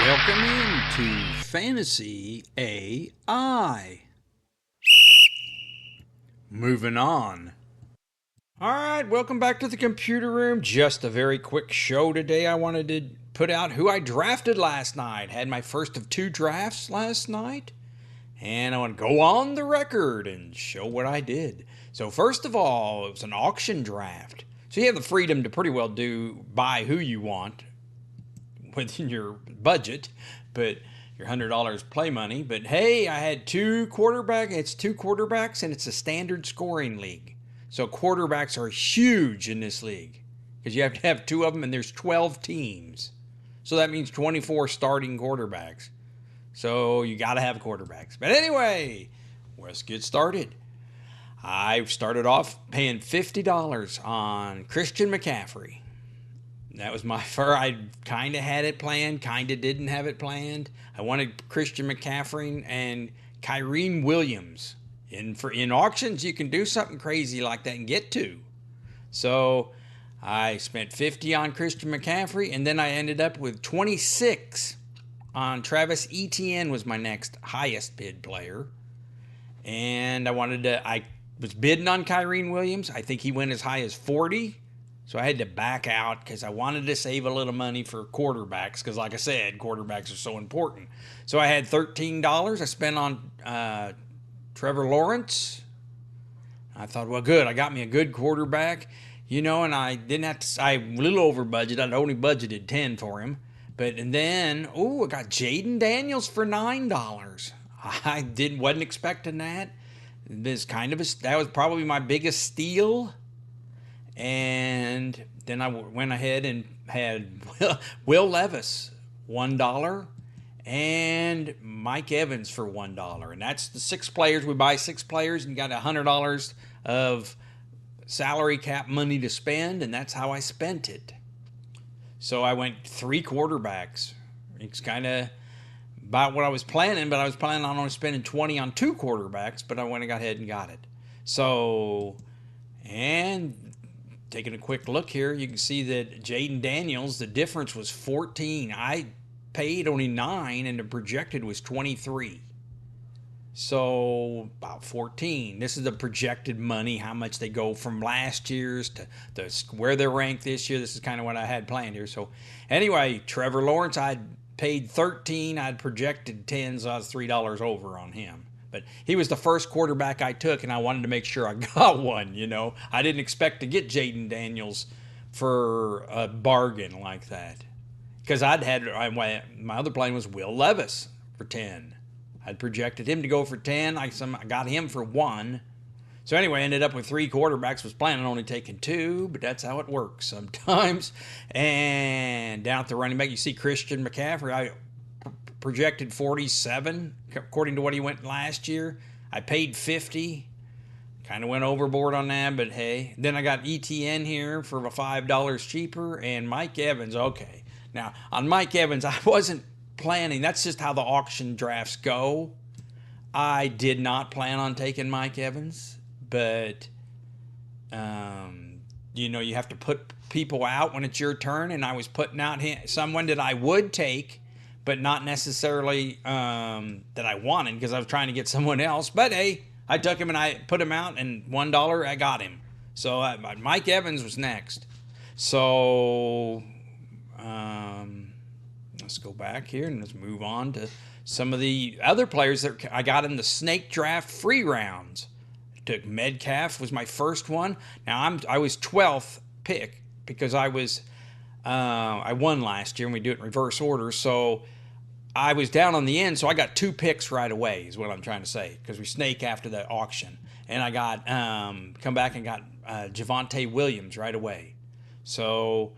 Welcome into Fantasy AI. Moving on. Alright, welcome back to the computer room. Just a very quick show today. I wanted to put out who I drafted last night. Had my first of 2 drafts last night. And I want to go on the record and show what I did. So first of all, it was an auction draft. So you have the freedom to pretty well buy who you want within your budget, but your $100 play money. But hey, I had 2 quarterbacks. It's 2 quarterbacks, and it's a standard scoring league. So quarterbacks are huge in this league because you have to have 2 of them, and there's 12 teams. So that means 24 starting quarterbacks. So you got to have quarterbacks. But anyway, let's get started. I started off paying $50 on Christian McCaffrey. That was my first. I kind of had it planned, kind of didn't have it planned. I wanted Christian McCaffrey and Kyren Williams. In auctions, you can do something crazy like that and get 2. So I spent 50 on Christian McCaffrey, and then I ended up with 26 on Travis Etienne was my next highest bid player. And I was bidding on Kyren Williams. I think he went as high as 40. So I had to back out because I wanted to save a little money for quarterbacks because, like I said, quarterbacks are so important. So I had $13 I spent on Trevor Lawrence. I thought, well, good. I got me a good quarterback, and I didn't have to. I a little over budget. I'd only budgeted 10 for him. And then, I got Jaden Daniels for $9. I wasn't expecting that. That was probably my biggest steal. And then I went ahead and had Will Levis, $1, and Mike Evans for $1. And that's the 6 players. We buy 6 players and got $100 of salary cap money to spend, and that's how I spent it. So I went 3 quarterbacks. It's kind of about what I was planning, but I was planning on only spending 20 on 2 quarterbacks, but I went and got ahead and got it. So, and taking a quick look here, you can see that Jaden Daniels, the difference was 14. I paid only 9, and the projected was 23. So about 14. This is the projected money, how much they go from last year's to where they're ranked this year. This is kind of what I had planned here. So anyway, Trevor Lawrence, I'd paid 13. I'd projected 10, so I was $3 over on him. But he was the first quarterback I took, and I wanted to make sure I got one, I didn't expect to get Jaden Daniels for a bargain like that. Because my other plan was Will Levis for 10. I'd projected him to go for 10. I got him for 1. So anyway, I ended up with 3 quarterbacks. Was planning on only taking 2, but that's how it works sometimes. And down at the running back, you see Christian McCaffrey. I projected 47, according to what he went last year. I paid 50. Kind of went overboard on that, but hey. Then I got ETN here for $5 cheaper, and Mike Evans. Okay. Now, on Mike Evans, I wasn't planning. That's just how the auction drafts go. I did not plan on taking Mike Evans, but you have to put people out when it's your turn, and I was putting out someone that I would take, but not necessarily that I wanted because I was trying to get someone else. But hey, I took him and I put him out, and $1 I got him. So Mike Evans was next. So let's go back here and let's move on to some of the other players that I got in the snake draft free rounds. I took Metcalf was my first one. Now I was 12th pick because I won last year and we do it in reverse order. So I was down on the end, so I got 2 picks right away is what I'm trying to say because we snake after the auction. And I got come back and got Javonte Williams right away. So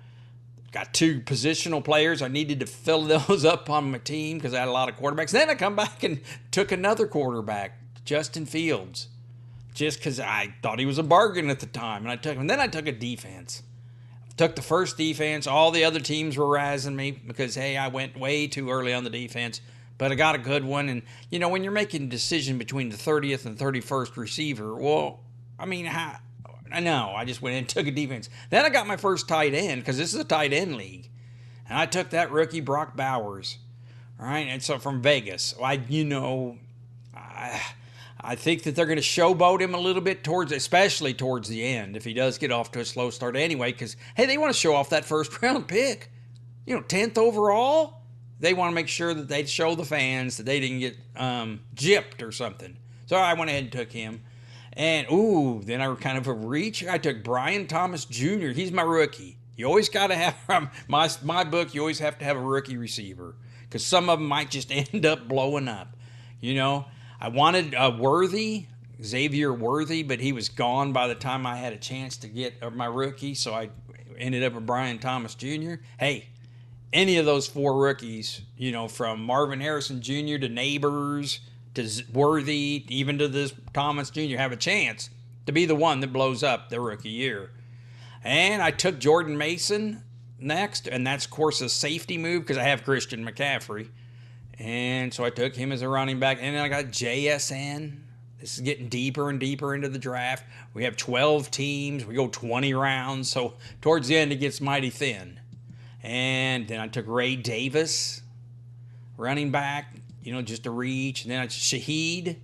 got 2 positional players. I needed to fill those up on my team because I had a lot of quarterbacks. Then I come back and took another quarterback, Justin Fields, just because I thought he was a bargain at the time. And I took him. And then I took a defense. Took the first defense. All the other teams were razzing me because, hey, I went way too early on the defense. But I got a good one. And, when you're making a decision between the 30th and 31st receiver, well, I mean, I know. I just went in and took a defense. Then I got my first tight end because this is a tight end league. And I took that rookie, Brock Bowers. All right, and so from Vegas, I think that they're going to showboat him a little bit especially towards the end, if he does get off to a slow start anyway. Because hey, they want to show off that first round pick, 10th overall. They want to make sure that they show the fans that they didn't get gypped or something. So I went ahead and took him. And then I kind of a reach. I took Brian Thomas Jr. He's my rookie. You always got to have my book. You always have to have a rookie receiver because some of them might just end up blowing up. I wanted Xavier Worthy, but he was gone by the time I had a chance to get my rookie, so I ended up with Brian Thomas Jr. Hey, any of those four rookies, from Marvin Harrison Jr. to Neighbors to Worthy, even to this Thomas Jr., have a chance to be the one that blows up the rookie year. And I took Jordan Mason next, and that's, of course, a safety move because I have Christian McCaffrey. And so I took him as a running back. And then I got JSN. This is getting deeper and deeper into the draft. We have 12 teams. We go 20 rounds. So towards the end, it gets mighty thin. And then I took Ray Davis, running back, just a reach. And then I Shaheed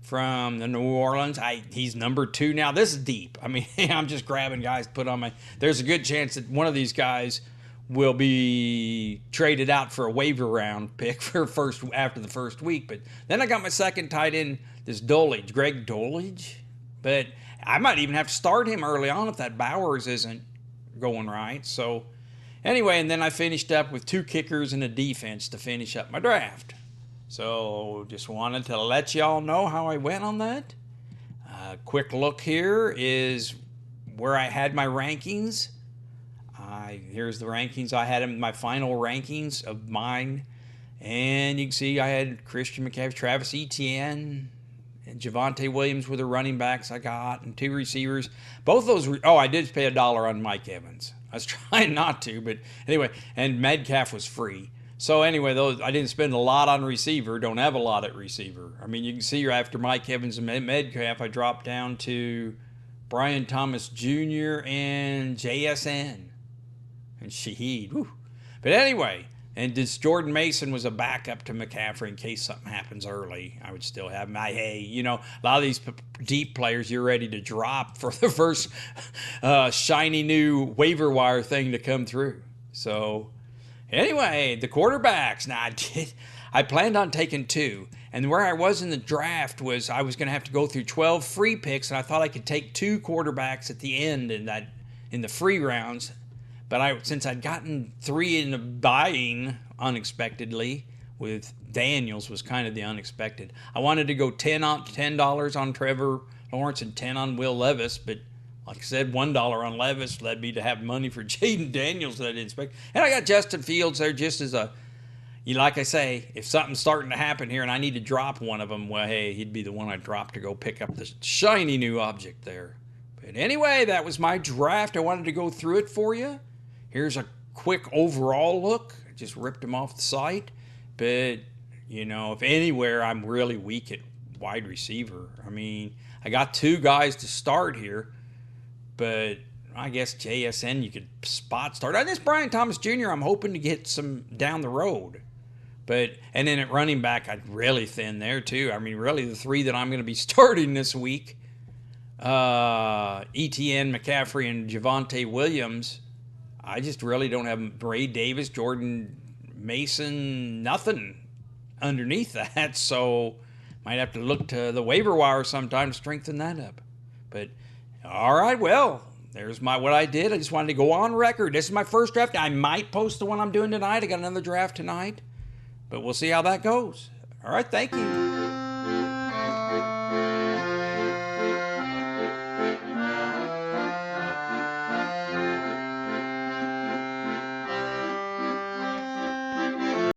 from the New Orleans. He's number 2 now. This is deep. I mean, I'm just grabbing guys to put on there's a good chance that one of these guys will be traded out for a waiver round pick after the first week. But then I got my second tight end, this Greg Dulcich. But I might even have to start him early on if that Bowers isn't going right. So anyway, and then I finished up with 2 kickers and a defense to finish up my draft. So just wanted to let y'all know how I went on that. Quick look here is where I had my rankings. Here's the rankings. I had my final rankings of mine. And you can see I had Christian McCaffrey, Travis Etienne, and Javonte Williams were the running backs I got, and 2 receivers. Both those, I did pay $1 on Mike Evans. I was trying not to, but anyway, and Metcalf was free. So anyway, I didn't spend a lot on receiver, don't have a lot at receiver. I mean, you can see after Mike Evans and Metcalf, I dropped down to Brian Thomas Jr. and JSN. And Shaheed. Whew. But anyway, and this Jordan Mason was a backup to McCaffrey in case something happens early. I would still have him. A lot of these deep players you're ready to drop for the first shiny new waiver wire thing to come through. So anyway, the quarterbacks. Now I planned on taking 2. And where I was in the draft was I was going to have to go through 12 free picks, and I thought I could take 2 quarterbacks at the end in the free rounds. But since I'd gotten 3 in the buying unexpectedly, with Daniels was kind of the unexpected. I wanted to go $10 on Trevor Lawrence and 10 on Will Levis, but like I said, $1 on Levis led me to have money for Jaden Daniels that I didn't expect. And I got Justin Fields there just as like I say, if something's starting to happen here and I need to drop one of them, well, hey, he'd be the one I'd drop to go pick up the shiny new object there. But anyway, that was my draft. I wanted to go through it for you. Here's a quick overall look. I just ripped them off the site. But, if anywhere, I'm really weak at wide receiver. I mean, I got 2 guys to start here. But I guess JSN you could spot start. And this Brian Thomas Jr., I'm hoping to get some down the road. And then at running back, I'd really thin there too. I mean, really the 3 that I'm going to be starting this week, ETN, McCaffrey, and Javonte Williams, I just really don't have Ray Davis, Jordan Mason, nothing underneath that. So might have to look to the waiver wire sometime to strengthen that up. But all right, well, there's what I did. I just wanted to go on record. This is my first draft. I might post the one I'm doing tonight. I got another draft tonight, but we'll see how that goes. All right, thank you.